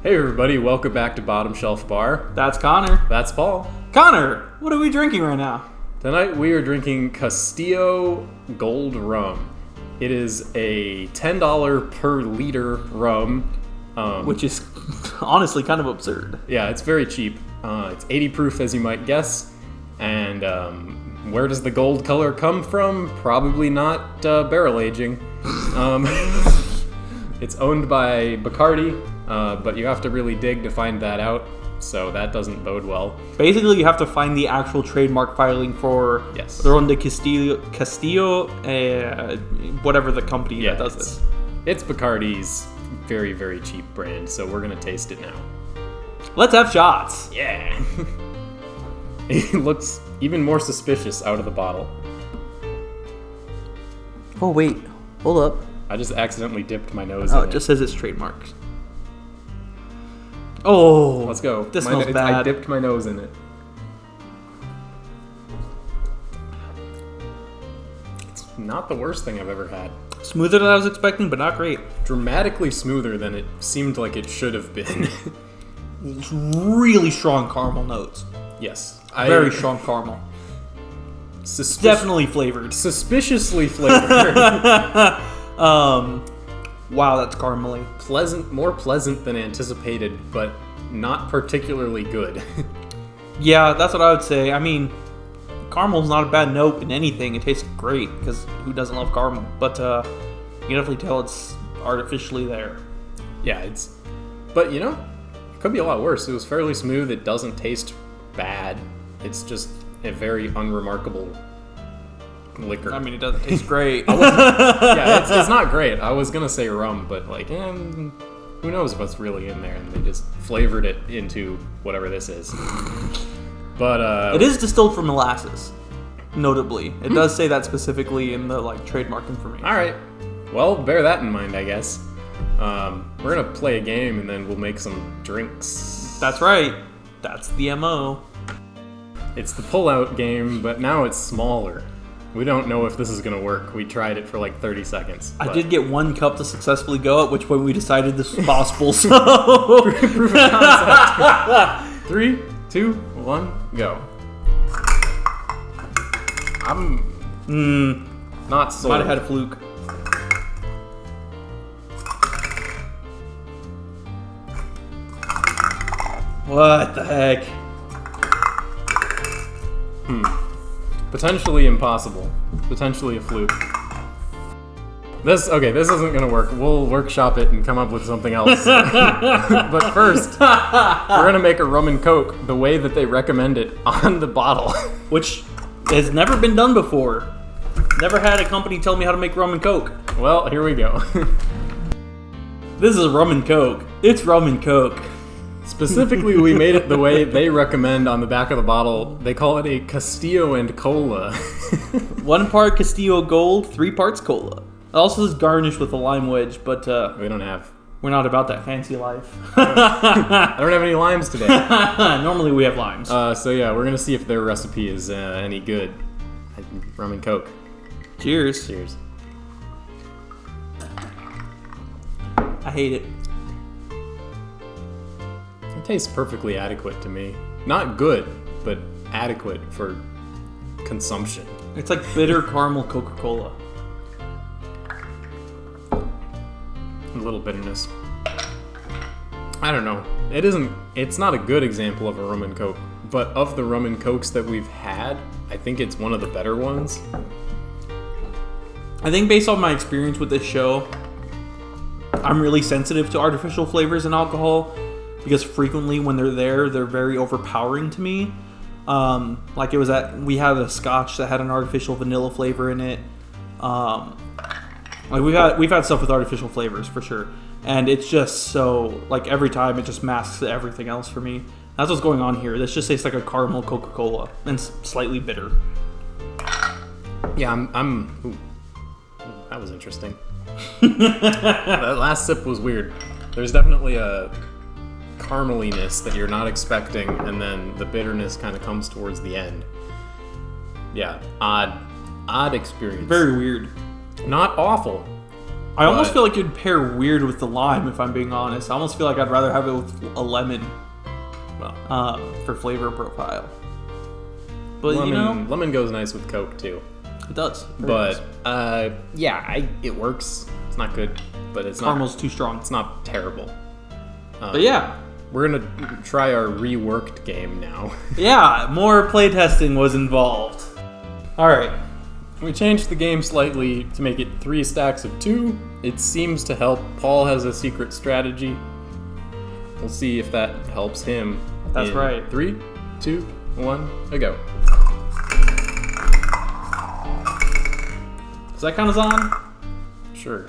Hey everybody, welcome back to Bottom Shelf Bar. That's Connor. That's Paul. Connor, what are we drinking right now? Tonight we are drinking Castillo Gold Rum. It is a $10 per liter rum. Which is honestly kind of absurd. Yeah, it's very cheap. It's 80 proof, as you might guess. And where does the gold color come from? Probably not barrel aging. It's owned by Bacardi, but you have to really dig to find that out, so that doesn't bode well. Basically, you have to find the actual trademark filing for the Ron de Castillo, whatever the company that does this. It's Bacardi's very, very cheap brand, so we're going to taste it now. Let's have shots. Yeah. It looks even more suspicious out of the bottle. Oh, wait. Hold up. I just accidentally dipped my nose in it. Oh, it just says it's trademarked. Oh. Let's go. This smells bad. I dipped my nose in it. It's not the worst thing I've ever had. Smoother than I was expecting, but not great. Dramatically smoother than it seemed like it should have been. It's really strong caramel notes. Yes. Very strong caramel. Definitely flavored. Suspiciously flavored. Wow, that's caramely. More pleasant than anticipated, but not particularly good. Yeah, that's what I would say. I mean, caramel's not a bad note in anything. It tastes great, because who doesn't love caramel? But you can definitely tell it's artificially there. Yeah, but you know, it could be a lot worse. It was fairly smooth. It doesn't taste bad. It's just a very unremarkable liquor. I mean, it doesn't taste great. It's not great. I was gonna say rum, but who knows what's really in there? And they just flavored it into whatever this is. But it is distilled from molasses. Notably, it does say that specifically in the trademark information. All right, well, bear that in mind, I guess. We're gonna play a game and then we'll make some drinks. That's right. That's the MO. It's the pull-out game, but now it's smaller. We don't know if this is going to work. We tried it for 30 seconds. I did get one cup to successfully go, at which point we decided this was possible, so... Proof of concept. 3, 2, 1, go. I'm not sold. Might have had a fluke. What the heck? Potentially impossible. Potentially a fluke. This isn't gonna work. We'll workshop it and come up with something else. But first, we're gonna make a rum and coke the way that they recommend it on the bottle. Which has never been done before. Never had a company tell me how to make rum and coke. Well, here we go. This is rum and coke. It's rum and coke. Specifically, we made it the way they recommend on the back of the bottle. They call it a Castillo and Cola. 1 part Castillo Gold, 3 parts Cola. It also is garnished with a lime wedge, but we're not about that fancy life. I don't have any limes today. Normally we have limes. So yeah, we're gonna see if their recipe is any good. Rum and coke. Cheers. Cheers. I hate it. It tastes perfectly adequate to me. Not good, but adequate for consumption. It's like bitter caramel Coca-Cola. A little bitterness. I don't know. It's not a good example of a rum and coke, but of the rum and cokes that we've had, I think it's one of the better ones. I think based on my experience with this show, I'm really sensitive to artificial flavors and alcohol. Because frequently when they're there, they're very overpowering to me. We had a scotch that had an artificial vanilla flavor in it. We've had stuff with artificial flavors for sure, and it's just so every time it just masks everything else for me. That's what's going on here. This just tastes like a caramel Coca-Cola and slightly bitter. Yeah, Ooh, that was interesting. That last sip was weird. There's definitely a carameliness that you're not expecting, and then the bitterness kind of comes towards the end. Yeah, odd experience. Very weird. Not awful. I almost feel like it'd pair weird with the lime, if I'm being honest. I almost feel like I'd rather have it with a lemon for flavor profile. But lemon goes nice with Coke too. It does. But it works. It's not good, but it's caramel's too strong. It's not terrible. But yeah, we're gonna try our reworked game now. Yeah, more playtesting was involved. All right. We changed the game slightly to make it 3 stacks of 2. It seems to help. Paul has a secret strategy. We'll see if that helps him. That's right. 3, 2, 1, go. Does that count as on? Sure.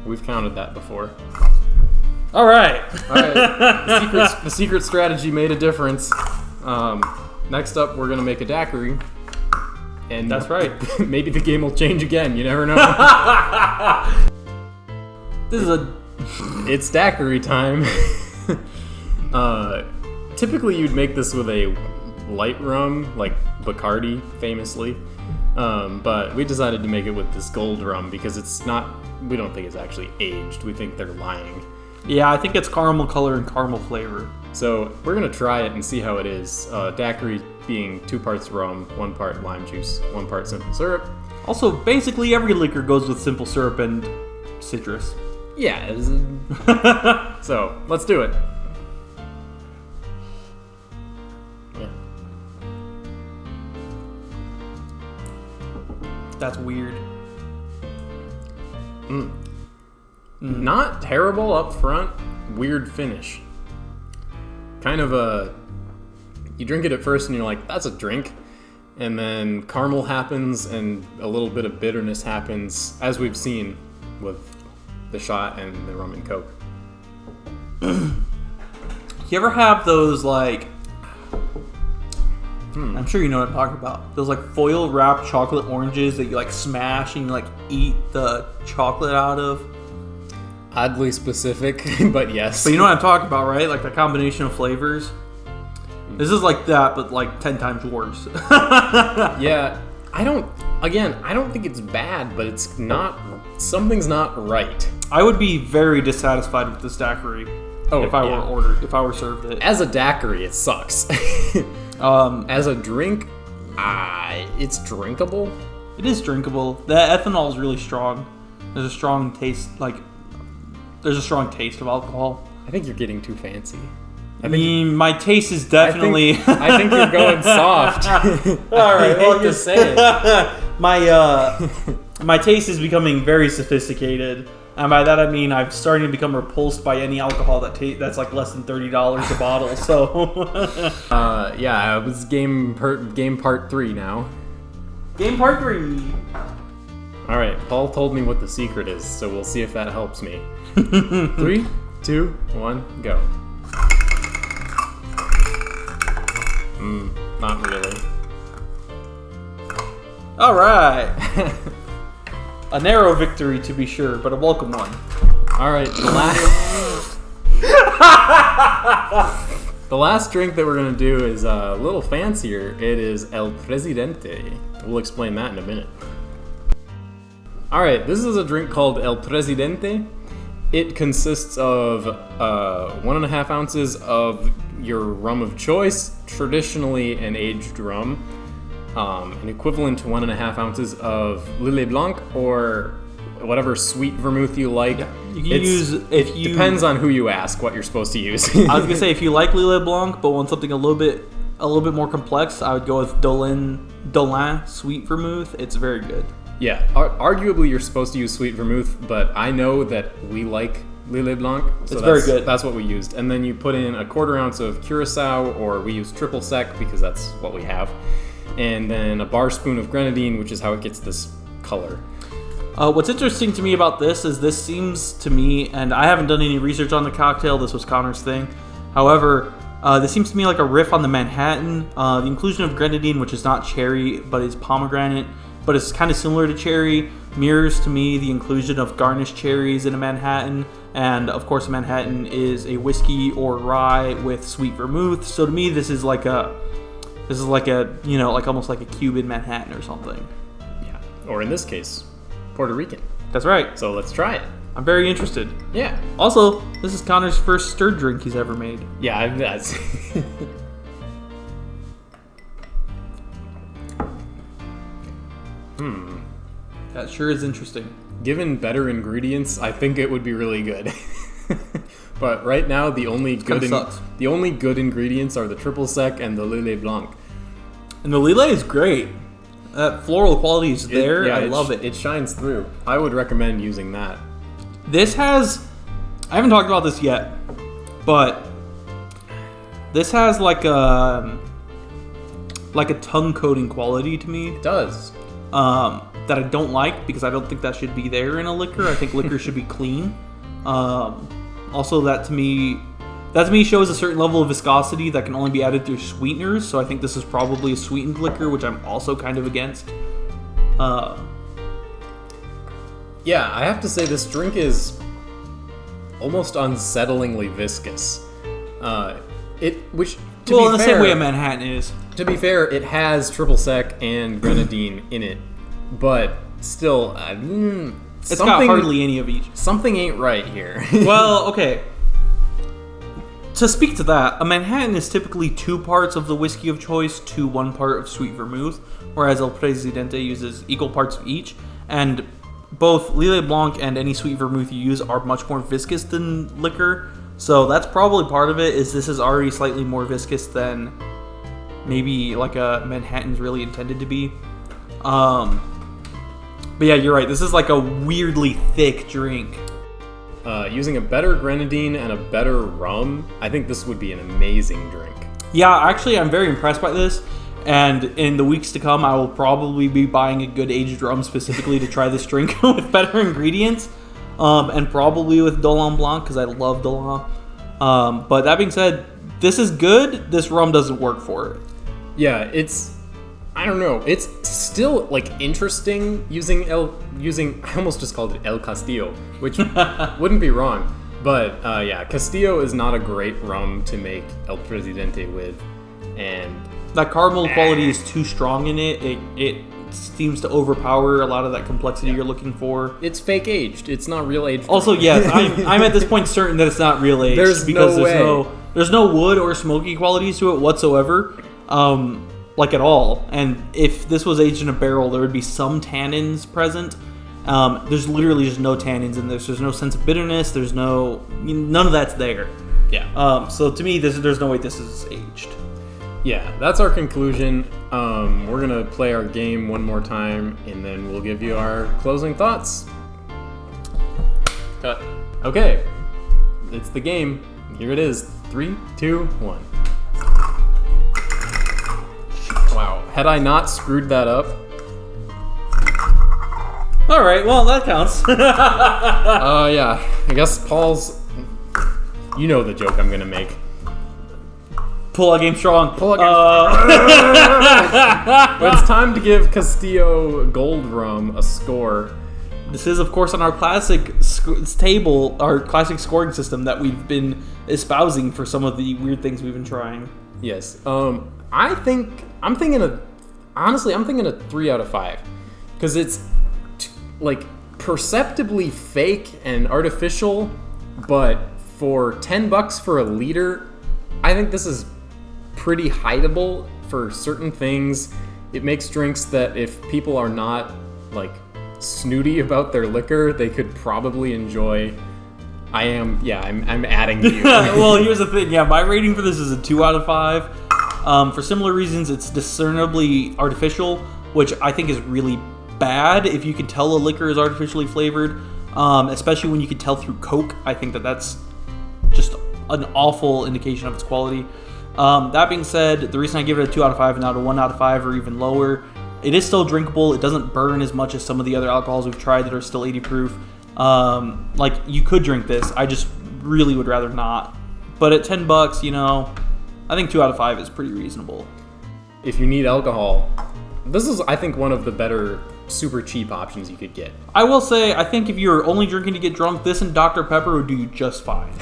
We've counted that before. All right. The secret strategy made a difference. Next up, we're going to make a daiquiri. And that's right. Maybe the game will change again. You never know. It's daiquiri time. Typically, you'd make this with a light rum, like Bacardi, famously. But we decided to make it with this gold rum because it's not. We don't think it's actually aged. We think they're lying. Yeah, I think it's caramel color and caramel flavor. So we're gonna try it and see how it is. Daiquiri being 2 parts rum, 1 part lime juice, 1 part simple syrup. Also, basically every liquor goes with simple syrup and citrus. Yeah. So let's do it. Yeah. That's weird. Not terrible up front, weird finish. Kind of you drink it at first and you're like, that's a drink. And then caramel happens and a little bit of bitterness happens, as we've seen with the shot and the rum and Coke. You ever have those, like, I'm sure you know what I'm talking about. Those, like, foil wrapped chocolate oranges that you, like, smash and you, like, eat the chocolate out of? Oddly specific, but yes. But you know what I'm talking about, right? Like the combination of flavors. This is like that, but like 10 times worse. Yeah, I don't think it's bad, but it's not. Something's not right. I would be very dissatisfied with this daiquiri if I were served it. As a daiquiri, it sucks. As a drink, it's drinkable. It is drinkable. The ethanol is really strong. There's a strong taste, there's a strong taste of alcohol. I think you're getting too fancy. My taste is definitely. I think you're going soft. All right, well, just say it. My taste is becoming very sophisticated, and by that I mean I'm starting to become repulsed by any alcohol that's like less than $30 a bottle. So. It was game part 3 now. Game part 3. All right, Paul told me what the secret is, so we'll see if that helps me. 3, 2, 1, go. Not really. All right. A narrow victory, to be sure, but a welcome one. All right, the last drink that we're gonna do is a little fancier. It is El Presidente. We'll explain that in a minute. All right, this is a drink called El Presidente. It consists of 1.5 ounces of your rum of choice, traditionally an aged rum, an equivalent to 1.5 ounces of Lillet Blanc or whatever sweet vermouth you like. Yeah. It depends on who you ask what you're supposed to use. I was gonna say if you like Lillet Blanc but want something a little bit more complex, I would go with Dolin sweet vermouth. It's very good. Yeah, arguably you're supposed to use sweet vermouth, but I know that we like Lillet Blanc, so it's very good. That's what we used. And then you put in 1/4 ounce of Curacao, or we use triple sec because that's what we have. And then a bar spoon of grenadine, which is how it gets this color. What's interesting to me about this is this seems to me, and I haven't done any research on the cocktail, this was Connor's thing. However, this seems to me like a riff on the Manhattan. The inclusion of grenadine, which is not cherry, but is pomegranate, but it's kind of similar to cherry, mirrors to me the inclusion of garnished cherries in a Manhattan. And of course, a Manhattan is a whiskey or rye with sweet vermouth. So to me, this is like a, almost like a Cuban Manhattan or something. Yeah. Or in this case, Puerto Rican. That's right. So let's try it. I'm very interested. Yeah. Also, this is Connor's first stirred drink he's ever made. Yeah, that's... That sure is interesting. Given better ingredients, I think it would be really good. But right now, the only good ingredients are the triple sec and the Lillet Blanc. And the Lillet is great. That floral quality is there. I love it. It shines through. I would recommend using that. This has... I haven't talked about this yet, but this has like a tongue coating quality to me. It does. That I don't like because I don't think that should be there in a liquor. I think liquor should be clean. Also, that to me shows a certain level of viscosity that can only be added through sweeteners. So I think this is probably a sweetened liquor, which I'm also kind of against. Yeah, I have to say this drink is almost unsettlingly viscous. The same way a Manhattan is. To be fair, it has triple sec and grenadine in it, but still, it's got hardly any of each. Something ain't right here. Well, okay. To speak to that, a Manhattan is typically 2 parts of the whiskey of choice to 1 part of sweet vermouth, whereas El Presidente uses equal parts of each, and both Lillet Blanc and any sweet vermouth you use are much more viscous than liquor, so that's probably part of it, is this is already slightly more viscous than maybe like a Manhattan's really intended to be. But yeah, you're right, this is like a weirdly thick drink. Using a better grenadine and a better rum, I think this would be an amazing drink. Yeah, actually, I'm very impressed by this. And in the weeks to come, I will probably be buying a good aged rum specifically to try this drink with better ingredients. And probably with Dolan Blanc, because I love Dolan. But that being said, this is good. This rum doesn't work for it. Yeah, I don't know. It's still like interesting using I almost just called it El Castillo, which wouldn't be wrong. But yeah, Castillo is not a great rum to make El Presidente with, and that caramel quality is too strong in it. It seems to overpower a lot of that complexity you're looking for. It's fake aged. It's not real aged. Also, yes, I'm at this point certain that it's not real aged. There's no wood or smoky qualities to it whatsoever. Like at all. And if this was aged in a barrel, there would be some tannins present. There's literally just no tannins in this. There's no sense of bitterness. There's none of that's there. Yeah. So to me, there's no way this is aged. Yeah, that's our conclusion. We're gonna play our game one more time, and then we'll give you our closing thoughts. Cut. Okay, it's the game. Here it is. 3, 2, 1. Wow, had I not screwed that up? All right, well, that counts. Yeah, I guess Paul's... You know the joke I'm gonna make. Pull out game strong. But it's time to give Castillo Gold Rum a score. This is, of course, on our classic table, our classic scoring system that we've been espousing for some of the weird things we've been trying. Yes. I'm thinking a 3 out of 5, because it's like perceptibly fake and artificial, but for $10 for a liter, I think this is pretty hideable for certain things. It makes drinks that if people are not like snooty about their liquor, they could probably enjoy. I'm adding to you. Well, here's the thing. Yeah, my rating for this is a 2 out of 5. For similar reasons, it's discernibly artificial, which I think is really bad if you could tell a liquor is artificially flavored, especially when you could tell through Coke. I think that's just an awful indication of its quality. That being said, the reason I give it a 2 out of 5 and not a 1 out of 5 or even lower, it is still drinkable. It doesn't burn as much as some of the other alcohols we've tried that are still 80 proof. Like, you could drink this. I just really would rather not. But at $10, you know, I think 2 out of 5 is pretty reasonable. If you need alcohol, this is, I think, one of the better super cheap options you could get. I will say, I think if you're only drinking to get drunk, this and Dr. Pepper would do you just fine.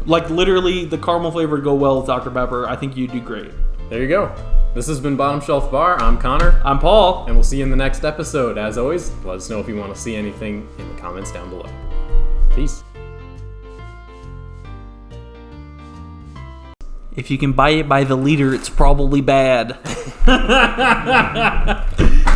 Like, literally, the caramel flavor would go well with Dr. Pepper. I think you'd do great. There you go. This has been Bottom Shelf Bar. I'm Connor. I'm Paul. And we'll see you in the next episode. As always, let us know if you want to see anything in the comments down below. Peace. If you can buy it by the liter, it's probably bad.